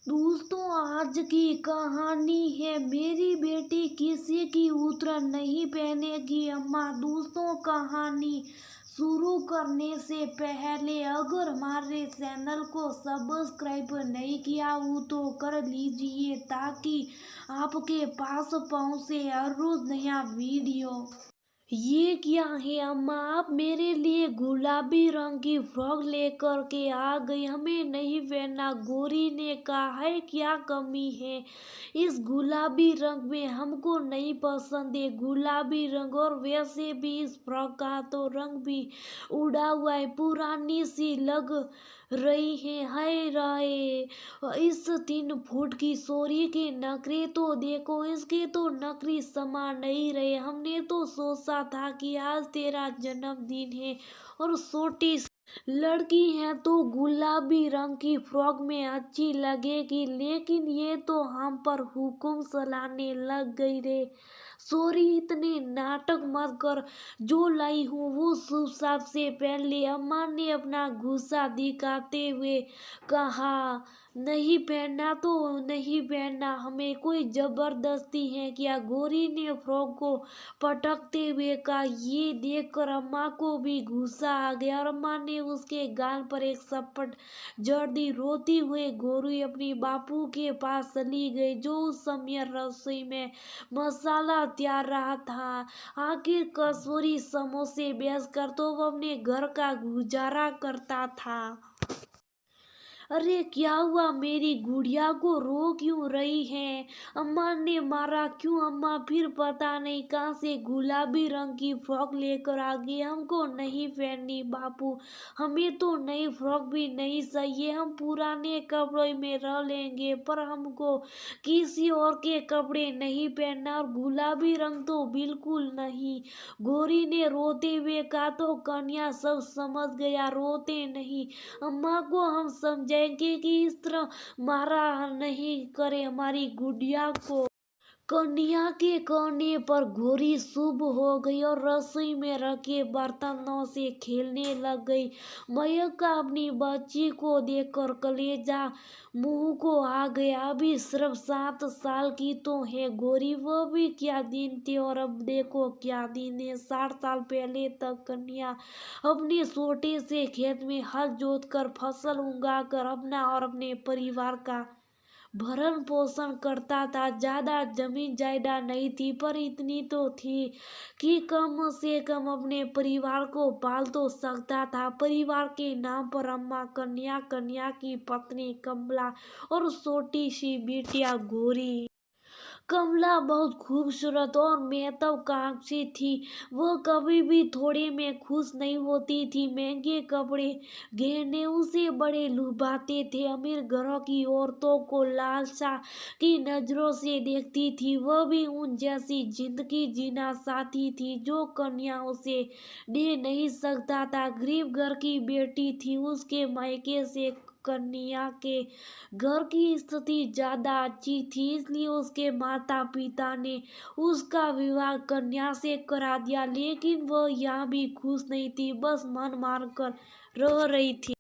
दोस्तों, आज की कहानी है मेरी बेटी किसी की उतर नहीं पहनेगी अम्मा। दोस्तों, कहानी शुरू करने से पहले अगर हमारे चैनल को सब्सक्राइब नहीं किया हो तो कर लीजिए ताकि आपके पास पहुंचे हर रोज नया वीडियो। ये क्या है अम्मा? आप मेरे लिए गुलाबी रंग की फ्रॉक लेकर के आ गई। हमें नहीं पहनना। गौरी ने कहा है क्या कमी है इस गुलाबी रंग में? हमको नहीं पसंद है गुलाबी रंग। और वैसे भी इस फ्रॉक का तो रंग भी उड़ा हुआ है, पुरानी सी लग रही है। हाय राय, इस 3 फुट की सोरी के नखरे तो देखो। इसके तो नखरी समा नहीं रहे। हमने तो सोचा था कि आज तेरा जन्मदिन है और छोटी लड़की है तो गुलाबी रंग की फ्रॉक में अच्छी लगेगी, लेकिन ये तो हम पर हुक्म चलाने लग गई रे। सॉरी, इतने नाटक मत कर। जो लाई हूँ वो चुपचाप से पहन ले। अम्मा ने अपना गुस्सा दिखाते हुए कहा। नहीं पहनना तो नहीं पहनना, हमें कोई जबरदस्ती है क्या? गौरी ने फ्रॉक को पटकते हुए कहा। ये देखकर अम्मा को भी गुस्सा आ गया और अम्मा ने उसके गाल पर एक चप्पट जड़ दी। रोती हुए गौरी अपनी बापू के पास चली गई जो उस समय रसोई में मसाला तैयार रहा था। आखिर कसूरी समोसे बेचकर तो वो अपने घर का गुजारा करता था। अरे क्या हुआ? मेरी गुड़िया को रो क्यों रही है? अम्मा ने मारा क्यों? अम्मा फिर पता नहीं कहाँ से गुलाबी रंग की फ्रॉक लेकर आ गई। हमको नहीं पहननी बापू, हमें तो नई फ्रॉक भी नहीं चाहिए। हम पुराने कपड़े में रह लेंगे पर हमको किसी और के कपड़े नहीं पहनना और गुलाबी रंग तो बिल्कुल नहीं। गौरी ने रोते हुए कहा। तो कन्या सब समझ गया, रोते नहीं। अम्मा को हम समझाएंगे कि इस तरह मारा नहीं करे हमारी गुड़िया को। कन्या के कहने पर घोड़ी शुभ हो गई और रसोई में रखे बर्तनों से खेलने लग गई। मयंक अपनी बच्ची को देखकर कलेजा मुंह को आ गया। अभी सिर्फ 7 साल की तो है गौरी, वो भी क्या दिन थे और अब देखो क्या दिन है। 60 साल पहले तक कन्या अपने छोटे से खेत में हल जोत कर फसल उगा कर अपना और अपने परिवार का भरण पोषण करता था। ज्यादा जमीन जायदाद नहीं थी पर इतनी तो थी कि कम से कम अपने परिवार को पाल तो सकता था। परिवार के नाम पर अम्मा, कन्या, कन्या की पत्नी कमला और छोटी सी बिटिया गौरी। कमला बहुत खूबसूरत और महत्वाकांक्षी थी। वह कभी भी थोड़े में खुश नहीं होती थी। महंगे कपड़े गहने उसे बड़े लुभाते थे। अमीर घरों की औरतों को लालसा की नजरों से देखती थी। वह भी उन जैसी जिंदगी जीना चाहती थी जो कन्या उसे दे नहीं सकता था। गरीब घर की बेटी थी। उसके मायके से कन्या के घर की स्थिति ज्यादा अच्छी थी, इसलिए उसके माता पिता ने उसका विवाह कन्या से करा दिया। लेकिन वह यहाँ भी खुश नहीं थी, बस मन मार कर रह रही थी।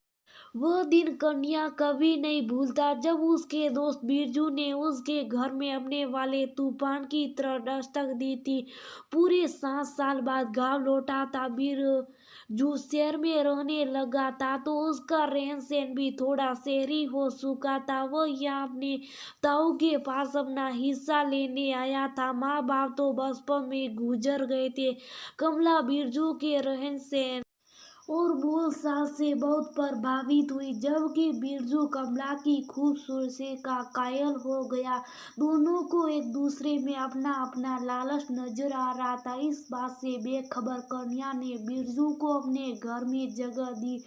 वह दिन कन्या कभी नहीं भूलता जब उसके दोस्त बिरजू ने उसके घर में अपने वाले तूफान की तरह दस्तक दी थी। पूरे 7 साल बाद गांव लौटा था बिरजू। शहर में रहने लगा था तो उसका रहन सहन भी थोड़ा शहरी हो चुका था। वह यहाँ अपने ताऊ के पास अपना हिस्सा लेने आया था। माँ बाप तो बचपन में गुजर गए थे। कमला बिरजू के रहन सहन और बोलचाल से बहुत प्रभावित हुई, जबकि बिरजू कमला की खूबसूरती का कायल हो गया। दोनों को एक दूसरे में अपना अपना लालच नजर आ रहा था। इस बात से बेखबर कन्या ने बिरजू को अपने घर में जगह दी।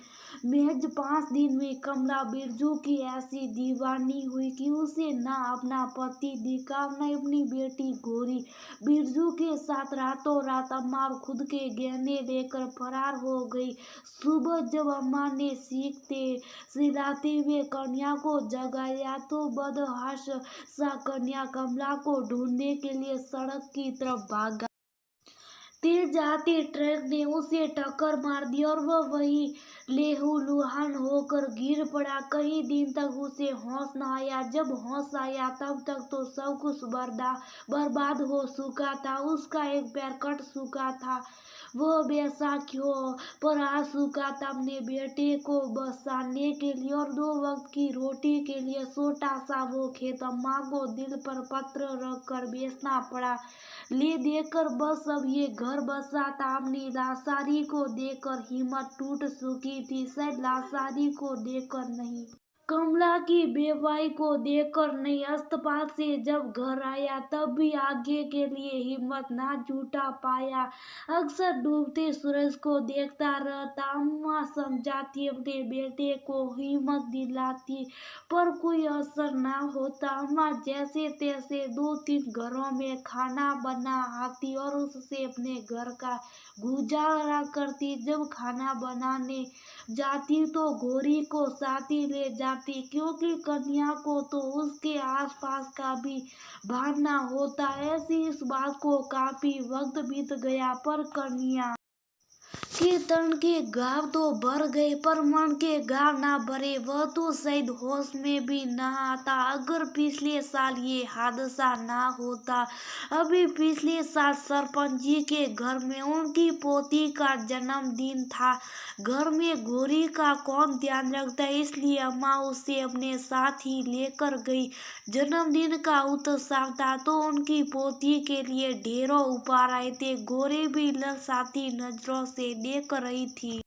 महज 5 दिन में कमला बिरजू की ऐसी दीवानी हुई कि उसे ना अपना पति दिखा न अपनी बेटी गौरी। बिरजू के साथ रातों रात अम्मा खुद के गहने लेकर फरार हो गई। सुबह जब अम्मा ने सीखते सिलाते हुए कन्या को जगाया तो बदहवास सा कन्या कमला को ढूंढने के लिए सड़क की तरफ भागा। तेज आते ट्रक ने उसे टक्कर मार दी और वह वही लहूलुहान होकर गिर पड़ा। कई दिन तक उसे होश न आया। जब होश आया तब तक तो सब कुछ बर्बाद हो चुका था। उसका एक पैर कट चुका था। वह बैसाखियों पर आ चुका था। अपने बेटे को बचाने के लिए और 2 वक्त की रोटी के लिए छोटा सा वो खेत अम्मा को दिल पर पत्थर रख कर बेचना पड़ा। ले देकर बस अब ये घर बसा था। अपनी लाचारी को देखकर हिम्मत टूट चुकी थी। शायद लाचारी को देखकर नहीं, कमला की बेवाई को देखकर नहीं। अस्पताल से जब घर आया तब भी आगे के लिए हिम्मत ना जुटा पाया। अक्सर डूबते सूरज को देखता रहता। अम्मा समझाती, अपने बेटे को हिम्मत दिलाती, पर कोई असर ना होता। अम्मा जैसे तैसे 2-3 घरों में खाना बना आती और उससे अपने घर का गुजारा करती। जब खाना बनाने जाती तो गौरी को साथी ले जाती, क्योंकि कन्या को तो उसके आसपास का भी भान ना होता। ऐसी इस बात को काफी वक्त बीत गया, पर कन्या के तन के घाव तो भर गए पर मन के घाव ना भरे। वह तो शायद होश में भी ना आता। अगर पिछले साल ये हादसा ना होता, अभी पिछले साल सरपंच जी के घर में उनकी पोती का जन्मदिन था। घर में गौरी का कौन ध्यान रखता, इसलिए अम्मा उसे अपने साथ ही लेकर गई। जन्मदिन का उत्सव था तो उनकी पोती के लिए ढेरों उपहार आए थे। गौरी भी ललचाती नजरों से देख रही थी,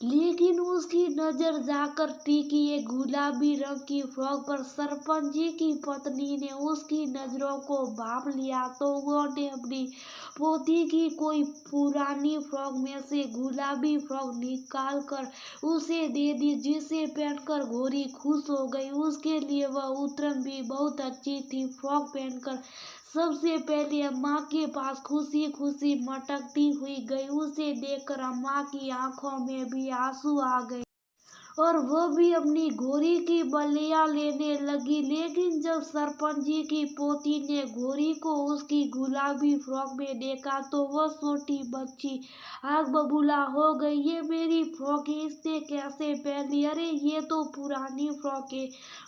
लेकिन उसकी नजर जाकर टिकी एक गुलाबी रंग की फ्रॉक पर। सरपंच जी की पत्नी ने उसकी नजरों को भांप लिया तो उन्होंने अपनी पोती की कोई पुरानी फ्रॉक में से गुलाबी फ्रॉक निकाल कर उसे दे दी, जिसे पहनकर गौरी खुश हो गई। उसके लिए वह उतरन भी बहुत अच्छी थी। फ्रॉक पहनकर सबसे पहले अम्मा के पास खुशी खुशी मटकती हुई गई। उसे देखकर अम्मा की आंखों में भी आंसू आ गए और वह भी अपनी गौरी की बलिया लेने लगी। लेकिन जब सरपंच जी की पोती ने गौरी को उसकी गुलाबी फ्रॉक में देखा तो वह छोटी बच्ची आग बबूला हो गई। ये मेरी फ्रॉक है, इसने कैसे पहन ली? अरे ये तो पुरानी फ्रॉक है।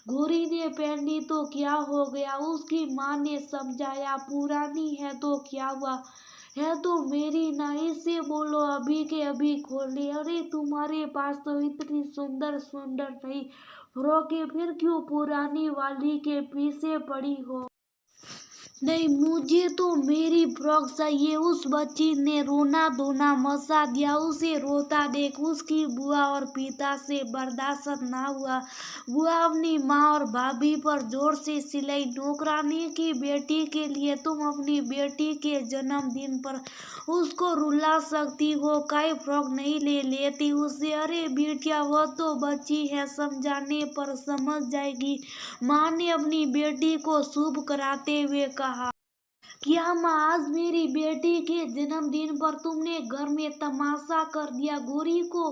गौरी ने पहन ली तो क्या हो गया? उसकी माँ ने समझाया, पुरानी है तो क्या हुआ, है तो मेरी ना, इससे बोलो अभी के अभी खोल ले। अरे तुम्हारे पास तो इतनी सुंदर सुंदर नई फ्रॉक है, फिर क्यों पुरानी वाली के पीछे पड़ी हो? नहीं, मुझे तो मेरी फ्रॉक चाहिए। उस बच्ची ने रोना धोना मचा दिया। उसे रोता देख उसकी बुआ और पिता से बर्दाश्त ना हुआ। बुआ अपनी माँ और भाभी पर जोर से चिल्लाई, नौकरानी की बेटी के लिए तुम अपनी बेटी के जन्मदिन पर उसको रुला सकती हो, काई फ्रॉक नहीं ले लेती उसे? अरे बेटिया, वह तो बच्ची है, समझाने पर समझ जाएगी। माँ ने अपनी बेटी को शुभ कराते हुए कहा, क्या माँ, आज मेरी बेटी के जन्मदिन पर तुमने घर में तमाशा कर दिया। गौरी को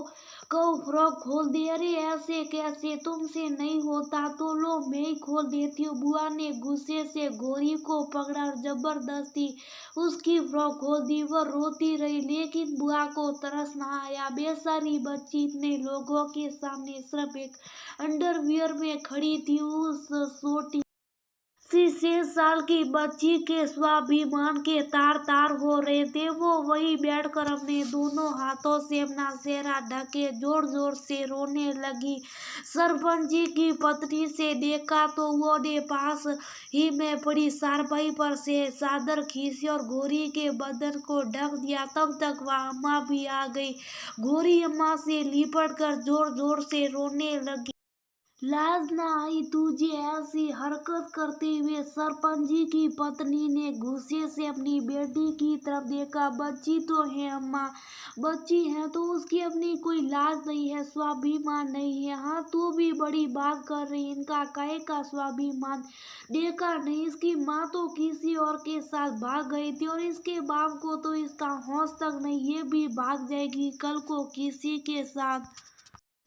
कहो फ्रॉक खोल दे। अरे ऐसे कैसे, तुमसे नहीं होता तो लो मैं ही खोल देती हूँ। बुआ ने गुस्से से गौरी को पकड़ा और जबरदस्ती उसकी फ्रॉक खोल दी। वह रोती रही, लेकिन बुआ को तरस न आया। बेचारी बच्ची इतने लोगों के सामने सिर्फ एक अंडरवियर में खड़ी थी। उस छोटी 6 साल की बच्ची के स्वाभिमान के तार तार हो रहे थे। वो वही बैठकर अपने दोनों हाथों से अपना चेहरा ढके जोर जोर से रोने लगी। सरपंच जी की पत्नी से देखा तो वो ने पास ही में पड़ी चारपाई पर से चादर खींची और गौरी के बदन को ढक दिया। तब तक वह अम्मा भी आ गई। गौरी अम्मा से लिपट कर जोर जोर से रोने लगी। लाज ना आई तुझे ऐसी हरकत करते हुए? सरपंच जी की पत्नी ने गुस्से से अपनी बेटी की तरफ देखा। बच्ची तो है अम्मा, बच्ची है तो उसकी अपनी कोई लाज नहीं है, स्वाभिमान नहीं है। हाँ, तू भी बड़ी बात कर रही, इनका काहे का स्वाभिमान? देखा नहीं, इसकी माँ तो किसी और के साथ भाग गई थी और इसके बाप को तो इसका होश तक नहीं, ये भी भाग जाएगी कल को किसी के साथ।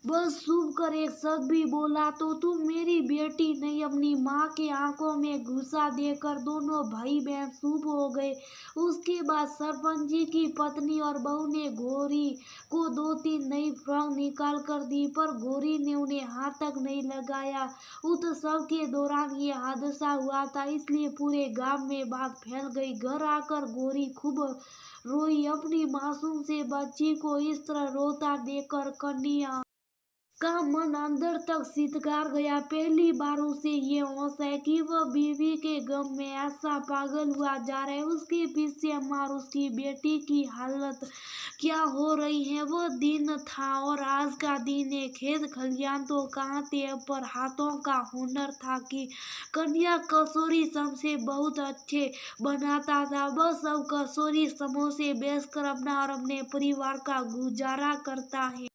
बस चुप कर, एक शब्द भी बोला तो तुम मेरी बेटी नहीं। अपनी माँ के आंखों में गुस्सा देकर दोनों भाई बहन चुप हो गए। उसके बाद सरपंच जी की पत्नी और बहू ने गौरी को दो तीन नई फ्रॉक निकाल कर दी, पर गौरी ने उन्हें हाथ तक नहीं लगाया। उत्सव के दौरान ये हादसा हुआ था, इसलिए पूरे गांव में बात फैल गई। घर आकर गौरी खूब रोई। अपनी मासूम से बच्ची को इस तरह रोता देखकर कन्या का मन अंदर तक सितकार गया। पहली बार उसे ये होश है कि वह बीवी के गम में ऐसा पागल हुआ जा रहा है। उसके पीछे अम्मा और उसकी बेटी की हालत क्या हो रही है। वो दिन था और आज का दिन है। खेत खलियान तो कहाँ थे, पर हाथों का हुनर था कि कन्या कचौरी सबसे बहुत अच्छे बनाता था। बस अब कचौरी समोसे बेचकर अपना और अपने परिवार का गुजारा करता है।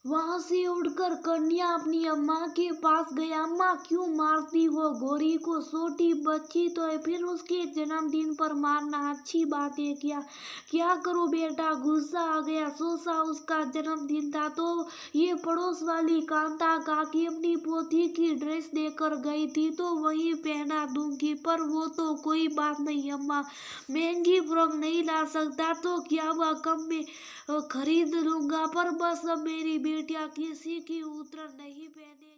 वहां से उठकर कन्या अपनी अम्मा के पास गया। अम्मा, क्यों मारती हो गौरी को? छोटी बच्ची तो है, फिर उसके जन्मदिन पर मारना अच्छी बात है क्या? क्या करो बेटा, गुस्सा आ गया। सोचा उसका जन्मदिन था तो ये पड़ोस वाली कांता काकी अपनी पोती की ड्रेस देकर गई थी तो वही पहना दूंगी, पर वो तो कोई बात नहीं अम्मा। महंगी फ्रॉक नहीं ला सकता तो क्या हुआ, कम में खरीद लूंगा, पर बस अब मेरी बेटियां किसी की उतर नहीं पहने।